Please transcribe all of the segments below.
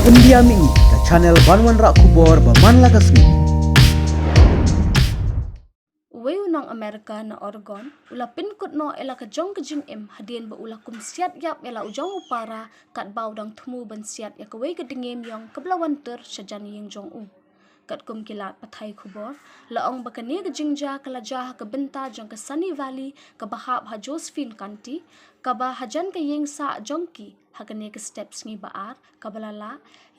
India Mi ke channel Banwan Rak Kubor Baman Lagasmi. Weu nang Amerika na Oregon, ula pinkut no ela ka jong ka jing im hadien ba ula kum siat yap ela ujong upara kat bau dang thumu ban siat ya ka wei ka dingem yong kablawan ter sajan ying jong u. Kat kum kilat pathai khubor, laong ba ka ne ka jingja kala jah ka benta jong ka Sunny Valley ka bahab ha Josephine County, ka ba hajan ka ying sa jongki ha ka ne ka steps ngi baar ka balala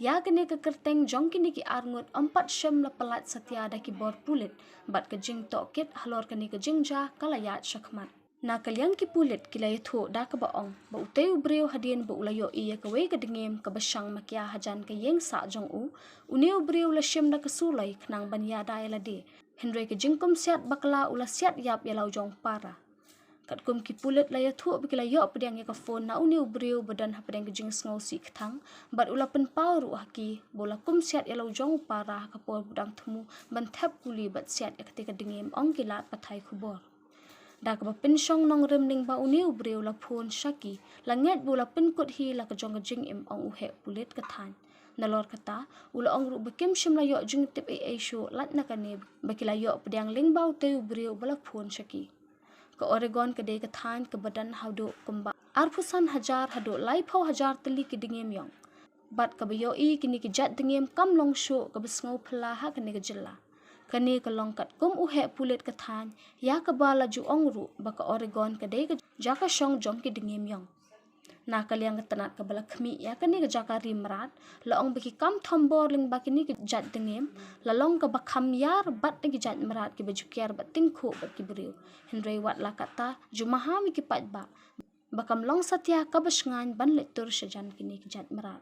ya ka ne ka kerteng jongki ni ki arngut 4 syam la pelat satya da ki bor pulit bat ka jing tokit halor ka ne ka jingja kala yat syakmat. Na kalyang ki pulit kila yatho da ka baong ba utay ubreo hadien ba ulayo iya ka way ka dingem ka basyang makya hajan ka yeng sa jong u une ubreo la syem da ka sulay knang banya da ila de henry ka jingkom siat bakla ula siat yap yalau jong para kat kum ki pulit la yatho bikila yo pedang ya ka phone na une ubreo badan ha pedang ka jing sngo si kthang bat ula pen pawru haki bola kum siat yalau jong para ka por budang thumu ban thap kuli bat siat ya ka dingem ong kilat pathai khubor da ka pinsyong nong remling ba uniu breu la phone shaki langet bula pinkut hi la ka jong jing im ong uhe pulit ka than nalor kata ula ong ru bekim shim la yo jing tip a show lat na ka ne bakila yo pediang ling bau te breu bala phone shaki ka Oregon ka de ka than ka badan haudo kumba arpusan hajar hado lai phau hajar teli ki dingem yong bat ka bayo i kini ki jat dingem kam long show ka besngau phla ha ka ne ka jilla kani ka longkat kum uhe pulit ka than ya ka bala ju ongru baka Oregon ka de ka jaka shong jong ki dingem yong na kaliang ka tanat ka bala khmi ya kani ka jaka rimrat la ong baki kam thombor ling baki ni ki jat dingem la long ka bakham yar bat ni ki jat marat ki baju kyar bat tingkho bat ki briu henry wat la kata ju mahami ki pat ba bakam long satya ka basngan ban le tur shajan kini ki jat marat